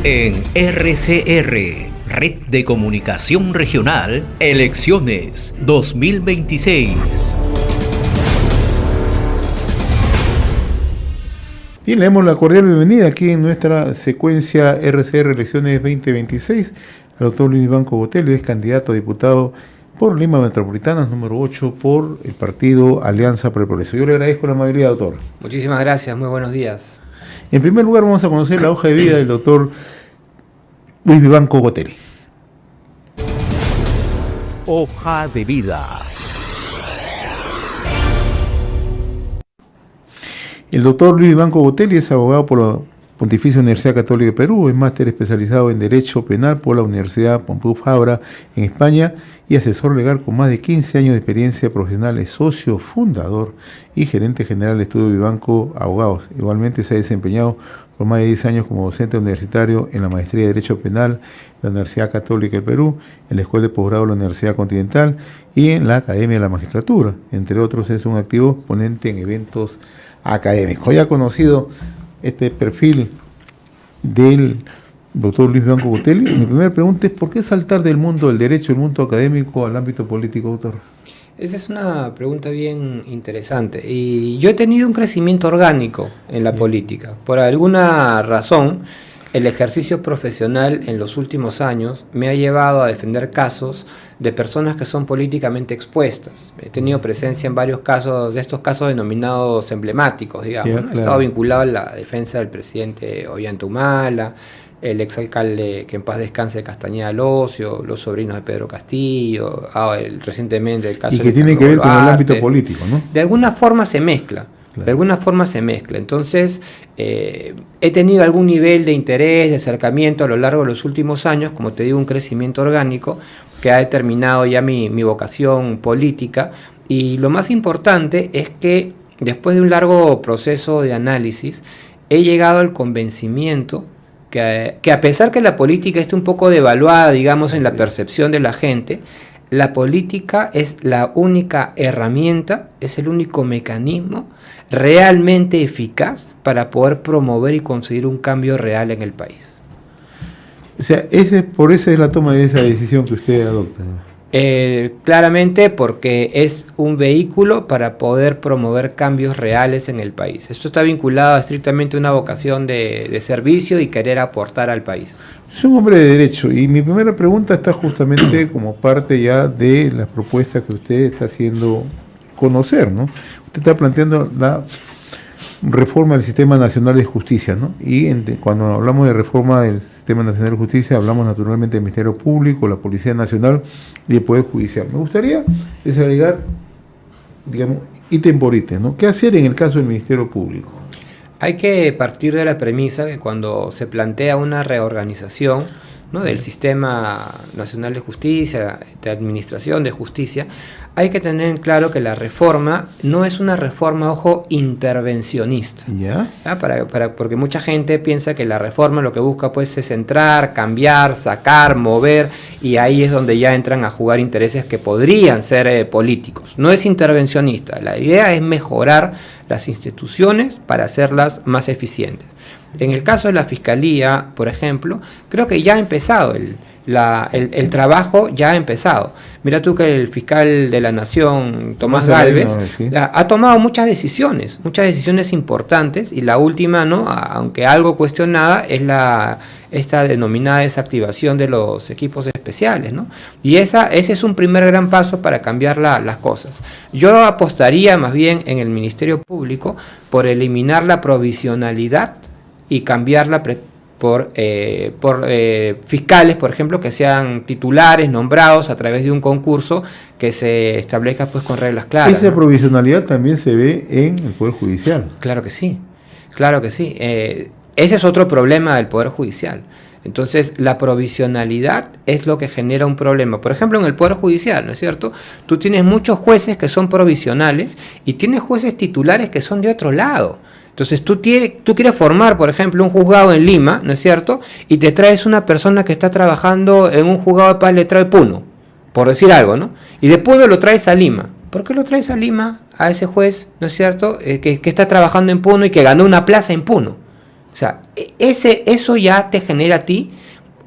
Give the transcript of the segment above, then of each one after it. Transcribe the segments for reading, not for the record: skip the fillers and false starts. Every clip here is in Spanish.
En RCR, Red de Comunicación Regional, Elecciones 2026. Bien, le damos la cordial bienvenida aquí en nuestra secuencia RCR Elecciones 2026 al doctor Luis Vivanco Botelho, es candidato a diputado por Lima Metropolitana, número 8, por el partido Alianza por el Progreso. Yo le agradezco la amabilidad, doctor. Muchísimas gracias, muy buenos días. En primer lugar, vamos a conocer la hoja de vida del doctor Luis Vivanco Botelho. Hoja de vida. El doctor Luis Vivanco Botelho es abogado por la Pontificia Universidad Católica de Perú, es máster especializado en Derecho Penal por la Universidad Pompeu Fabra en España y asesor legal con más de 15 años de experiencia profesional, es socio fundador y gerente general del Estudio Vivanco Abogados. Igualmente se ha desempeñado por más de 10 años como docente universitario en la Maestría de Derecho Penal de la Universidad Católica del Perú, en la Escuela de Posgrado de la Universidad Continental y en la Academia de la Magistratura. Entre otros, es un activo ponente en eventos académicos. Hoy ha conocido este perfil del doctor Luis Vivanco Botelho. Mi primera pregunta es: ¿por qué saltar del mundo del derecho, del mundo académico, al ámbito político, doctor? Esa es una pregunta bien interesante. Y yo he tenido un crecimiento orgánico en la política. Por alguna razón, el ejercicio profesional en los últimos años me ha llevado a defender casos de personas que son políticamente expuestas. He tenido presencia en varios casos, de estos casos denominados emblemáticos, digamos, ¿no? Claro. He estado vinculado a la defensa del presidente Ollanta, el exalcalde, que en paz descanse, Castañeda Locio, los sobrinos de Pedro Castillo, recientemente el caso... Y que tiene que ver con el ámbito político, ¿no? De alguna forma se mezcla. Claro. De alguna forma se mezcla. Entonces, he tenido algún nivel de interés, de acercamiento a lo largo de los últimos años, como te digo, un crecimiento orgánico que ha determinado ya mi vocación política. Y lo más importante es que después de un largo proceso de análisis, he llegado al convencimiento que a pesar que la política esté un poco devaluada, digamos, en la percepción de la gente, la política es la única herramienta, es el único mecanismo realmente eficaz para poder promover y conseguir un cambio real en el país. O sea, por esa es la toma de esa decisión que usted adopta. Claramente porque es un vehículo para poder promover cambios reales en el país. Esto está vinculado estrictamente a una vocación de servicio y querer aportar al país. Es un hombre de derecho y mi primera pregunta está justamente como parte ya de las propuestas que usted está haciendo conocer, ¿no? Usted está planteando la reforma del Sistema Nacional de Justicia, ¿no? Y cuando hablamos de reforma del Sistema Nacional de Justicia, hablamos naturalmente del Ministerio Público, la Policía Nacional y el Poder Judicial. Me gustaría desagregar, digamos, ítem por ítem, ¿no? ¿Qué hacer en el caso del Ministerio Público? Hay que partir de la premisa que cuando se plantea una reorganización, ¿no?, del Sistema Nacional de Justicia, de Administración de Justicia, hay que tener en claro que la reforma no es una reforma, ojo, intervencionista. ¿Ya? Porque mucha gente piensa que la reforma lo que busca pues es entrar, cambiar, sacar, mover, y ahí es donde ya entran a jugar intereses que podrían ser políticos. No es intervencionista, la idea es mejorar las instituciones para hacerlas más eficientes. En el caso de la Fiscalía, por ejemplo, creo que ya ha empezado, el trabajo ya ha empezado. Mira tú que el fiscal de la Nación, Tomás Gálvez, ha tomado muchas decisiones importantes, y la última, ¿no?, aunque algo cuestionada, es esta denominada desactivación de los equipos especiales, ¿no? Y ese es un primer gran paso para cambiar las cosas. Yo apostaría más bien en el Ministerio Público por eliminar la provisionalidad y cambiarla por fiscales, por ejemplo, que sean titulares, nombrados a través de un concurso que se establezca pues con reglas claras. Esa, ¿no?, provisionalidad también se ve en el Poder Judicial. Claro que sí, claro que sí. Ese es otro problema del Poder Judicial. Entonces, la provisionalidad es lo que genera un problema. Por ejemplo, en el Poder Judicial, ¿no es cierto? Tú tienes muchos jueces que son provisionales y tienes jueces titulares que son de otro lado. Entonces tú quieres formar, por ejemplo, un juzgado en Lima, ¿no es cierto? Y te traes una persona que está trabajando en un juzgado de paz letrado de Puno, por decir algo, ¿no? Y de Puno lo traes a Lima. ¿Por qué lo traes a Lima, a ese juez, ¿no es cierto?, que está trabajando en Puno y que ganó una plaza en Puno? O sea, eso ya te genera a ti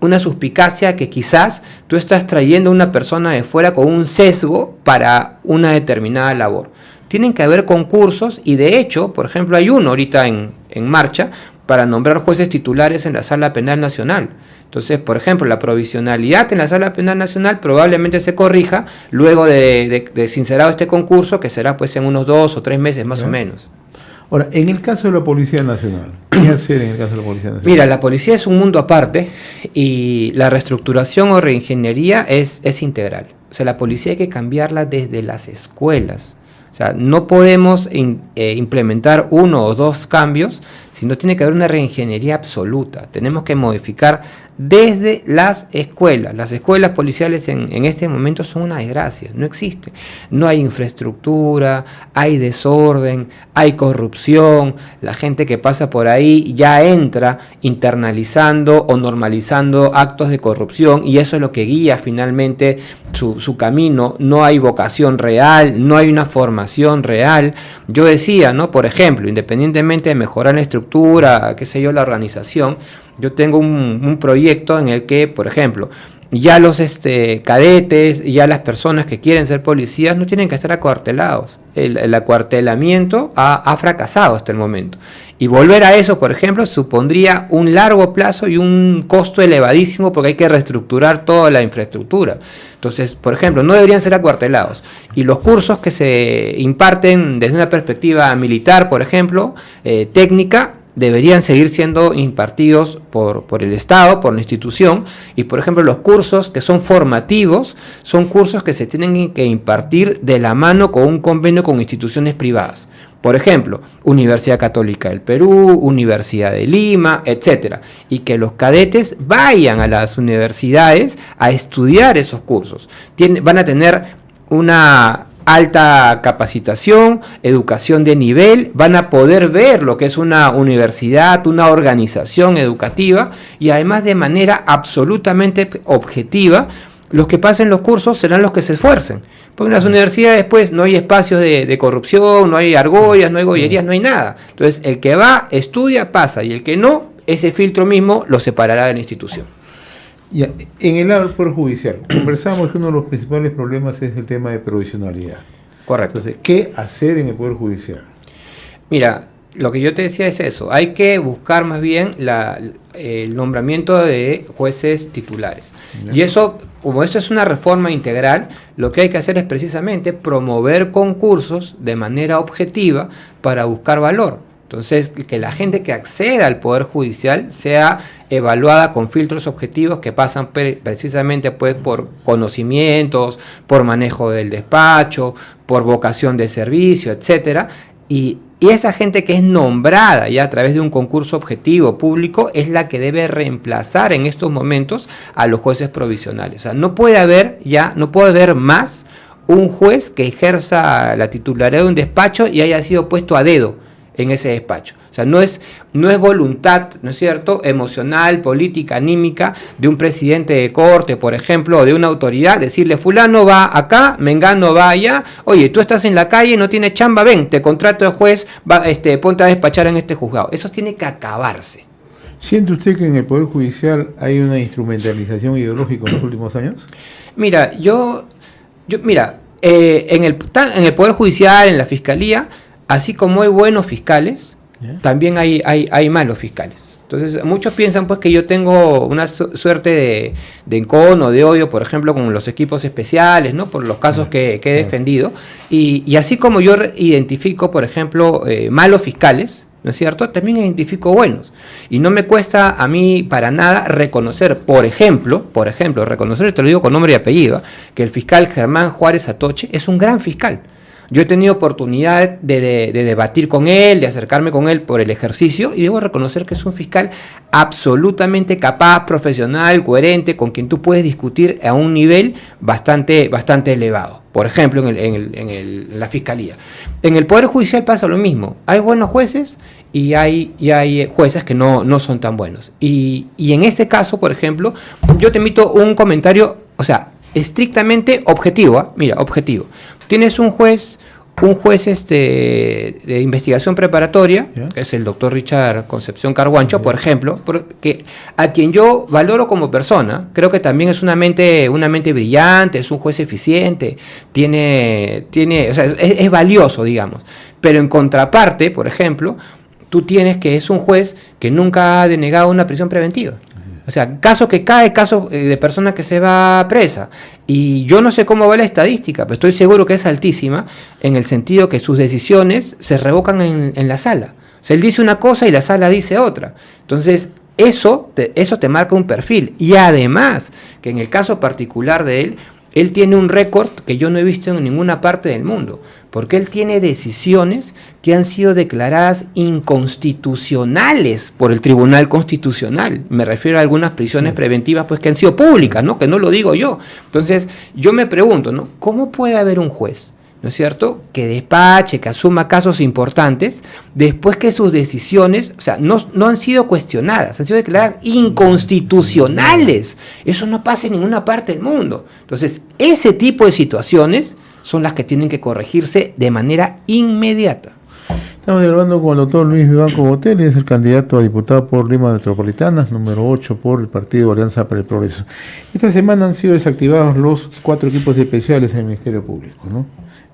una suspicacia que quizás tú estás trayendo a una persona de fuera con un sesgo para una determinada labor. Tienen que haber concursos y de hecho, por ejemplo, hay uno ahorita en marcha para nombrar jueces titulares en la Sala Penal Nacional. Entonces, por ejemplo, la provisionalidad en la Sala Penal Nacional probablemente se corrija luego de sincerado este concurso, que será pues en unos 2 o 3 meses más o menos. Ahora, en el caso de la Policía Nacional, ¿qué hacer en el caso de la Policía Nacional? Mira, la policía es un mundo aparte y la reestructuración o reingeniería es integral. O sea, la policía hay que cambiarla desde las escuelas. O sea, no podemos implementar 1 o 2 cambios, sino tiene que haber una reingeniería absoluta. Tenemos que modificar desde las escuelas. Las escuelas policiales en este momento son una desgracia, no existen. No hay infraestructura, hay desorden, hay corrupción. La gente que pasa por ahí ya entra internalizando o normalizando actos de corrupción y eso es lo que guía finalmente su camino. No hay vocación real, no hay una formación real. Yo decía, ¿no? Por ejemplo, independientemente de mejorar la estructura, qué sé yo, la organización, yo tengo un proyecto en el que, por ejemplo, ya los cadetes, ya las personas que quieren ser policías no tienen que estar acuartelados. El acuartelamiento ha fracasado hasta el momento. Y volver a eso, por ejemplo, supondría un largo plazo y un costo elevadísimo porque hay que reestructurar toda la infraestructura. Entonces, por ejemplo, no deberían ser acuartelados. Y los cursos que se imparten desde una perspectiva militar, por ejemplo, técnica, deberían seguir siendo impartidos por el Estado, por la institución, y por ejemplo los cursos que son formativos son cursos que se tienen que impartir de la mano con un convenio con instituciones privadas. Por ejemplo, Universidad Católica del Perú, Universidad de Lima, etcétera, y que los cadetes vayan a las universidades a estudiar esos cursos. Van a tener una alta capacitación, educación de nivel, van a poder ver lo que es una universidad, una organización educativa y además de manera absolutamente objetiva, los que pasen los cursos serán los que se esfuercen. Porque en las universidades pues no hay espacios de corrupción, no hay argollas, no hay gollerías, no hay nada. Entonces el que va, estudia, pasa y el que no, ese filtro mismo lo separará de la institución. Ya, en el lado del Poder Judicial, conversamos que uno de los principales problemas es el tema de provisionalidad. Correcto. Entonces, ¿qué hacer en el Poder Judicial? Mira, lo que yo te decía es eso, hay que buscar más bien el nombramiento de jueces titulares. Y eso, como esto es una reforma integral, lo que hay que hacer es precisamente promover concursos de manera objetiva para buscar valor. Entonces, que la gente que acceda al Poder Judicial sea evaluada con filtros objetivos que pasan precisamente pues, por conocimientos, por manejo del despacho, por vocación de servicio, etcétera. Y esa gente que es nombrada ya a través de un concurso objetivo público es la que debe reemplazar en estos momentos a los jueces provisionales. O sea, no puede haber más un juez que ejerza la titularidad de un despacho y haya sido puesto a dedo en ese despacho. O sea, no es voluntad, ¿no es cierto?, emocional, política, anímica de un presidente de corte, por ejemplo, o de una autoridad, decirle fulano va acá, mengano va allá, oye, tú estás en la calle, no tienes chamba, ven, te contrato de juez, ponte a despachar en este juzgado. Eso tiene que acabarse. ¿Siente usted que en el Poder Judicial hay una instrumentalización ideológica en los últimos años? Mira, en el Poder Judicial, en la Fiscalía, así como hay buenos fiscales, también hay malos fiscales. Entonces, muchos piensan pues que yo tengo una suerte de encono, de odio, por ejemplo, con los equipos especiales, ¿no? Por los casos que he defendido. Y así como yo identifico, por ejemplo, malos fiscales, ¿no es cierto?, también identifico buenos. Y no me cuesta a mí para nada reconocer, por ejemplo, reconocer, te lo digo con nombre y apellido, que el fiscal Germán Juárez Atoche es un gran fiscal. Yo he tenido oportunidad de debatir con él, de acercarme con él por el ejercicio y debo reconocer que es un fiscal absolutamente capaz, profesional, coherente, con quien tú puedes discutir a un nivel bastante elevado. Por ejemplo, en la Fiscalía. En el Poder Judicial pasa lo mismo. Hay buenos jueces y hay jueces que no son tan buenos. Y en este caso, por ejemplo, yo te emito un comentario, o sea, estrictamente objetivo, mira, objetivo. Tienes un juez un juez de investigación preparatoria, ¿Ya? que es el doctor Richard Concepción Carguancho, por ejemplo, porque a quien yo valoro como persona, creo que también es una mente brillante, es un juez eficiente, o sea, es valioso, digamos. Pero en contraparte, por ejemplo, tú tienes que es un juez que nunca ha denegado una prisión preventiva. O sea, caso que cae, caso de persona que se va presa. Y yo no sé cómo va la estadística, pero estoy seguro que es altísima, en el sentido que sus decisiones se revocan en la sala. O sea, él dice una cosa y la sala dice otra. Entonces, eso te marca un perfil. Y además, que en el caso particular de él tiene un récord que yo no he visto en ninguna parte del mundo, porque él tiene decisiones que han sido declaradas inconstitucionales por el Tribunal Constitucional. Me refiero a algunas prisiones preventivas pues que han sido públicas, ¿no? Que no lo digo yo. Entonces, yo me pregunto, ¿no? ¿Cómo puede haber un juez, ¿no es cierto?, que despache, que asuma casos importantes, después que sus decisiones, o sea, no han sido cuestionadas, han sido declaradas inconstitucionales? Eso no pasa en ninguna parte del mundo. Entonces, ese tipo de situaciones son las que tienen que corregirse de manera inmediata. Estamos hablando con el doctor Luis Vivanco Botelli, es el candidato a diputado por Lima Metropolitana, número 8 por el Partido Alianza para el Progreso. Esta semana han sido desactivados los 4 equipos especiales en el Ministerio Público, ¿no?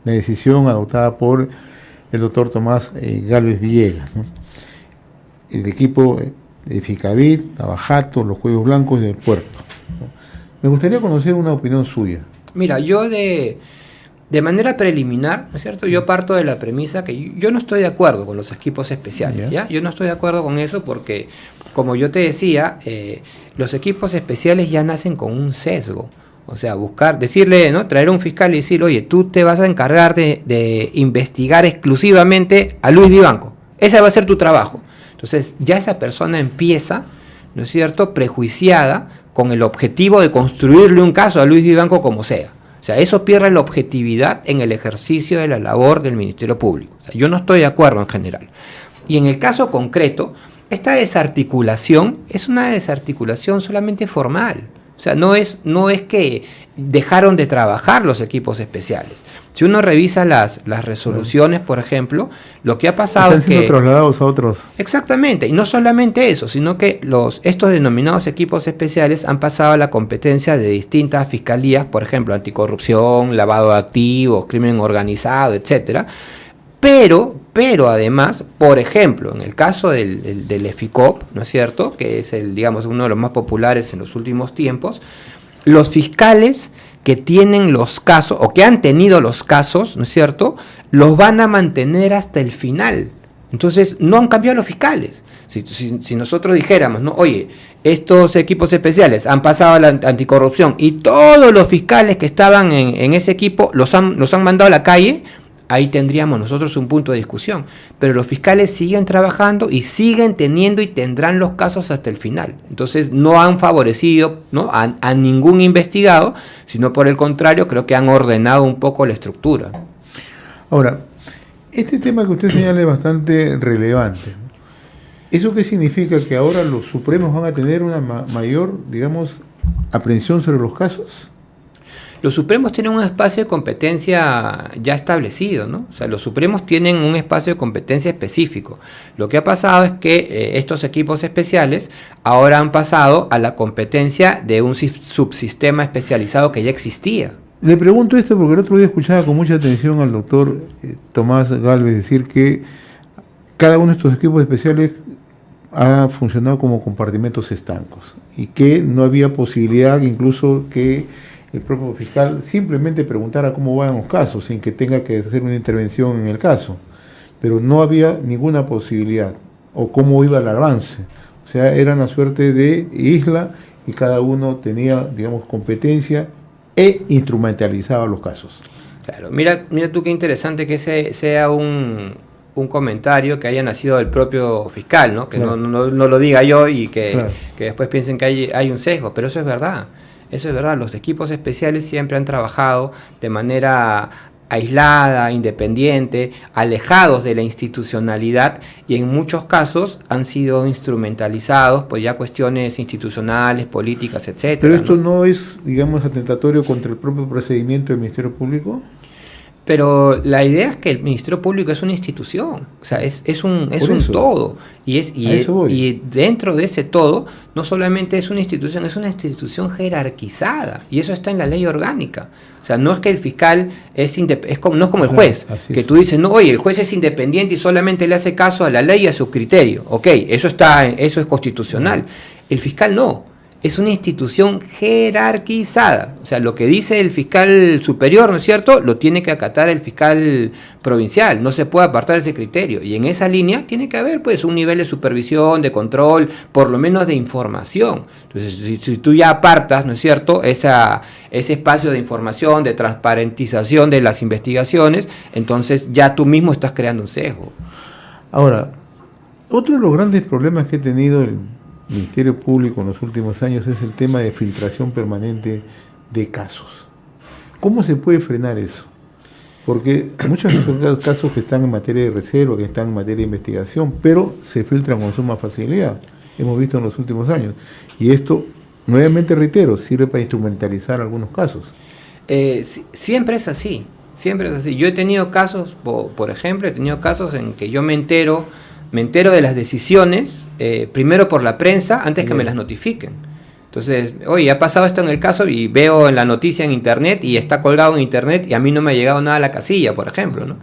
La decisión adoptada por el doctor Tomás Gálvez Villegas, ¿no? El equipo de Ficavit, Navajato, los Cuellos Blancos y del Puerto, ¿no? Me gustaría conocer una opinión suya. Mira, yo de manera preliminar, ¿no es cierto?, yo parto de la premisa que yo no estoy de acuerdo con los equipos especiales, ¿ya? Yo no estoy de acuerdo con eso porque, como yo te decía, los equipos especiales ya nacen con un sesgo. O sea, decirle, ¿no?, traer un fiscal y decir, oye, tú te vas a encargar de investigar exclusivamente a Luis Vivanco. Ese va a ser tu trabajo. Entonces, ya esa persona empieza, ¿no es cierto?, prejuiciada con el objetivo de construirle un caso a Luis Vivanco como sea. O sea, eso pierde la objetividad en el ejercicio de la labor del Ministerio Público. O sea, yo no estoy de acuerdo en general. Y en el caso concreto, esta desarticulación es una desarticulación solamente formal. O sea, no es que dejaron de trabajar los equipos especiales. Si uno revisa las resoluciones, por ejemplo, lo que ha pasado es que están siendo trasladados a otros. Exactamente, y no solamente eso, sino que estos denominados equipos especiales han pasado a la competencia de distintas fiscalías, por ejemplo, anticorrupción, lavado de activos, crimen organizado, etcétera. Pero además, por ejemplo, en el caso del EFICOP, ¿no es cierto?, que es digamos, uno de los más populares en los últimos tiempos, los fiscales que tienen los casos, o que han tenido los casos, ¿no es cierto?, los van a mantener hasta el final. Entonces, no han cambiado los fiscales. Si nosotros dijéramos, ¿no?, oye, estos equipos especiales han pasado a la anticorrupción y todos los fiscales que estaban en ese equipo los han mandado a la calle, ahí tendríamos nosotros un punto de discusión. Pero los fiscales siguen trabajando y siguen teniendo y tendrán los casos hasta el final. Entonces no han favorecido, ¿no?, a ningún investigado, sino por el contrario, creo que han ordenado un poco la estructura. Ahora, este tema que usted señala es bastante relevante. ¿Eso qué significa? ¿Que ahora los supremos van a tener una mayor, digamos, aprehensión sobre los casos? Los Supremos tienen un espacio de competencia ya establecido, ¿no? O sea, los Supremos tienen un espacio de competencia específico. Lo que ha pasado es que estos equipos especiales ahora han pasado a la competencia de un subsistema especializado que ya existía. Le pregunto esto porque el otro día escuchaba con mucha atención al doctor Tomás Gálvez decir que cada uno de estos equipos especiales ha funcionado como compartimentos estancos y que no había posibilidad incluso que el propio fiscal simplemente preguntara cómo van los casos sin que tenga que hacer una intervención en el caso, pero no había ninguna posibilidad o cómo iba el avance. O sea, era una suerte de isla y cada uno tenía, digamos, competencia e instrumentalizaba los casos. Claro, mira tú qué interesante que ese sea un comentario que haya nacido del propio fiscal, ¿no? Que claro, no lo diga yo y que, claro, que después piensen que hay un sesgo, pero eso es verdad. Eso es verdad, los equipos especiales siempre han trabajado de manera aislada, independiente, alejados de la institucionalidad y en muchos casos han sido instrumentalizados por ya cuestiones institucionales, políticas, etcétera. Pero esto no es, digamos, atentatorio contra el propio procedimiento del Ministerio Público. Pero la idea es que el Ministerio Público es una institución, o sea, es un todo. Y dentro de ese todo, no solamente es una institución jerarquizada. Y eso está en la ley orgánica. O sea, no es que el fiscal no es como el juez, que tú dices, no, oye, el juez es independiente y solamente le hace caso a la ley y a su criterio. Ok, eso es constitucional. El fiscal no. Es una institución jerarquizada. O sea, lo que dice el fiscal superior, ¿no es cierto?, lo tiene que acatar el fiscal provincial. No se puede apartar ese criterio. Y en esa línea tiene que haber, pues, un nivel de supervisión, de control, por lo menos de información. Entonces, si tú ya apartas, ¿no es cierto?, ese espacio de información, de transparentización de las investigaciones, entonces ya tú mismo estás creando un sesgo. Ahora, otro de los grandes problemas que ha tenido el Ministerio Público en los últimos años es el tema de filtración permanente de casos. ¿Cómo se puede frenar eso? Porque muchos de los casos que están en materia de reserva, que están en materia de investigación, pero se filtran con suma facilidad. Hemos visto en los últimos años. Y esto, nuevamente reitero, sirve para instrumentalizar algunos casos. Siempre es así. Siempre es así. Yo he tenido casos, por ejemplo, en que yo me entero de las decisiones, primero por la prensa, antes que me las notifiquen. Entonces, oye, ha pasado esto en el caso y veo en la noticia en internet y está colgado en internet y a mí no me ha llegado nada a la casilla, por ejemplo, ¿no?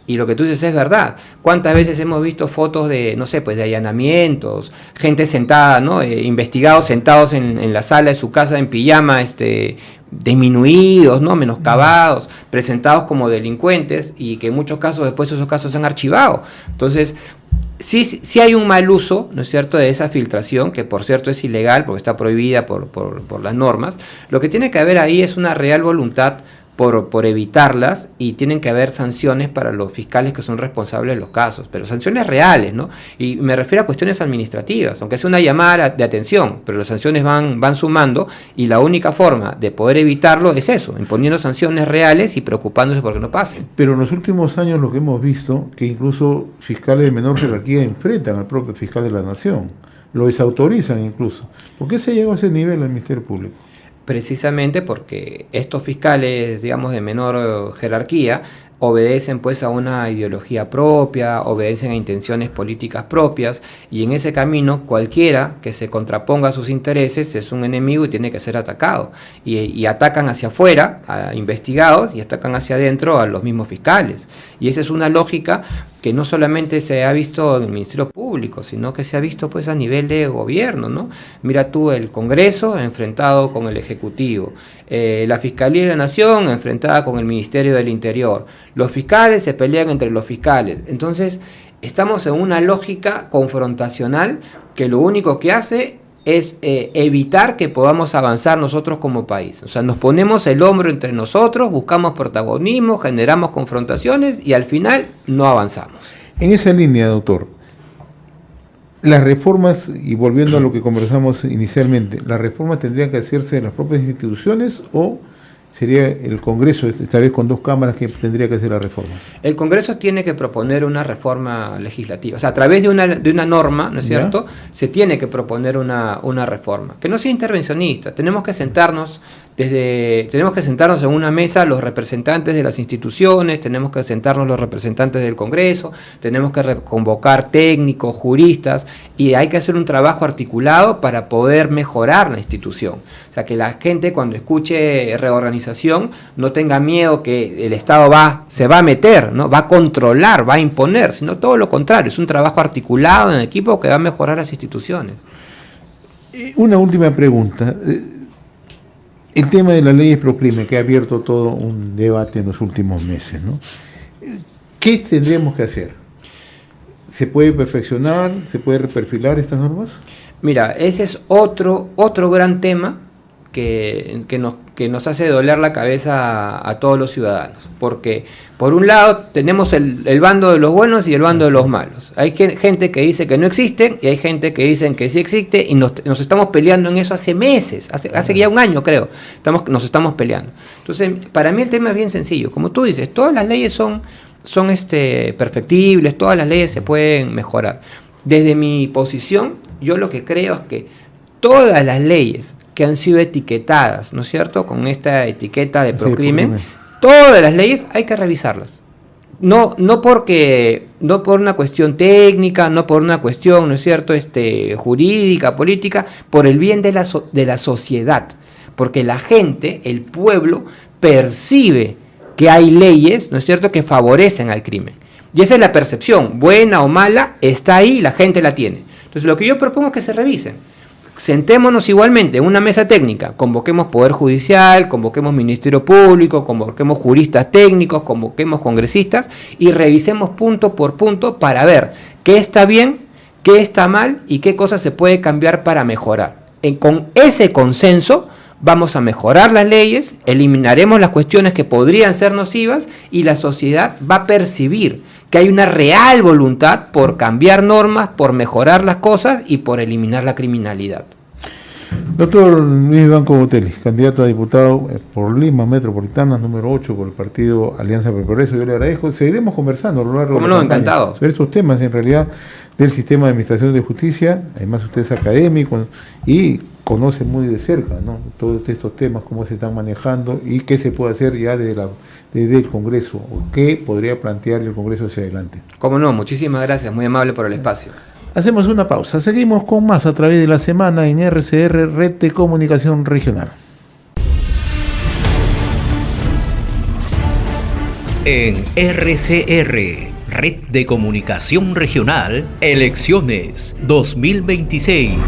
Y lo que tú dices es verdad. ¿Cuántas veces hemos visto fotos de, no sé, pues de allanamientos, gente sentada, ¿no? Investigados sentados en la sala de su casa en pijama, disminuidos, ¿no?, menoscabados, presentados como delincuentes y que en muchos casos después esos casos se han archivado. Entonces, sí hay un mal uso, ¿no es cierto?, de esa filtración, que por cierto es ilegal porque está prohibida por las normas. Lo que tiene que haber ahí es una real voluntad por evitarlas, y tienen que haber sanciones para los fiscales que son responsables de los casos, pero sanciones reales, ¿no? Y me refiero a cuestiones administrativas, aunque sea una llamada de atención, pero las sanciones van sumando, y la única forma de poder evitarlo es eso, imponiendo sanciones reales y preocupándose por que no pasen. Pero en los últimos años lo que hemos visto, que incluso fiscales de menor jerarquía enfrentan al propio fiscal de la Nación, lo desautorizan incluso. ¿Por qué se llegó a ese nivel al Ministerio Público? Precisamente porque estos fiscales, digamos, de menor jerarquía, obedecen pues a una ideología propia, obedecen a intenciones políticas propias, y en ese camino cualquiera que se contraponga a sus intereses es un enemigo y tiene que ser atacado, y atacan hacia afuera a investigados y atacan hacia adentro a los mismos fiscales, y esa es una lógica que no solamente se ha visto en el Ministerio Público, sino que se ha visto pues a nivel de gobierno, ¿no? Mira tú, el Congreso enfrentado con el Ejecutivo, la Fiscalía de la Nación enfrentada con el Ministerio del Interior, los fiscales se pelean entre los fiscales. Entonces, estamos en una lógica confrontacional que lo único que hace es evitar que podamos avanzar nosotros como país. O sea, nos ponemos el hombro entre nosotros, buscamos protagonismo, generamos confrontaciones y al final no avanzamos. En esa línea, doctor, las reformas, y volviendo a lo que conversamos inicialmente, ¿las reformas tendrían que hacerse en las propias instituciones o sería el Congreso, esta vez con dos cámaras, que tendría que hacer las reformas? El Congreso tiene que proponer una reforma legislativa. O sea, a través de una norma, ¿no es cierto?, se tiene que proponer una reforma, que no sea intervencionista. Tenemos que sentarnos en una mesa los representantes de las instituciones, tenemos que sentarnos los representantes del Congreso, tenemos que convocar técnicos, juristas, y hay que hacer un trabajo articulado para poder mejorar la institución. O sea, que la gente cuando escuche reorganización no tenga miedo que el Estado se va a meter, ¿no?, va a controlar, va a imponer, sino todo lo contrario, es un trabajo articulado en equipo que va a mejorar las instituciones. Una última pregunta. El tema de las leyes Proclimen, que ha abierto todo un debate en los últimos meses, ¿no? ¿Qué tendríamos que hacer? ¿Se puede perfeccionar? ¿Se puede reperfilar estas normas? Mira, ese es otro gran tema que nos hace doler la cabeza a todos los ciudadanos, porque por un lado tenemos el bando de los buenos y el bando de los malos. Hay gente que dice que no existen y hay gente que dice que sí existe, y nos estamos peleando en eso hace meses, hace ya un año creo, nos estamos peleando. Entonces, para mí el tema es bien sencillo. Como tú dices, todas las leyes son perfectibles, todas las leyes se pueden mejorar. Desde mi posición, yo lo que creo es que todas las leyes que han sido etiquetadas, ¿no es cierto?, con esta etiqueta de Proclimen, Todas las leyes hay que revisarlas. No por una cuestión técnica, no por una cuestión, ¿no es cierto?, jurídica, política, por el bien de la sociedad. Porque la gente, el pueblo, percibe que hay leyes, ¿no es cierto?, que favorecen al crimen. Y esa es la percepción, buena o mala, está ahí, la gente la tiene. Entonces lo que yo propongo es que se revisen. Sentémonos igualmente en una mesa técnica, convoquemos Poder Judicial, convoquemos Ministerio Público, convoquemos juristas técnicos, convoquemos congresistas y revisemos punto por punto para ver qué está bien, qué está mal y qué cosas se puede cambiar para mejorar. Con ese consenso vamos a mejorar las leyes, eliminaremos las cuestiones que podrían ser nocivas y la sociedad va a percibir que hay una real voluntad por cambiar normas, por mejorar las cosas y por eliminar la criminalidad. Doctor Luis Vivanco Botelli, candidato a diputado por Lima Metropolitana, número 8 por el partido Alianza por el Progreso, yo le agradezco. Seguiremos conversando a lo largo ¿Cómo de la no? campaña Encantado. sobre estos temas, en realidad, del sistema de administración de justicia. Además, usted es académico y conoce muy de cerca, ¿no?, todos estos temas, cómo se están manejando y qué se puede hacer ya desde el Congreso, o qué podría plantear el Congreso hacia adelante. Cómo no, muchísimas gracias, muy amable por el espacio. Hacemos una pausa, seguimos con más a través de la semana en RCR, Red de Comunicación Regional. En RCR, Red de Comunicación Regional, Elecciones 2026.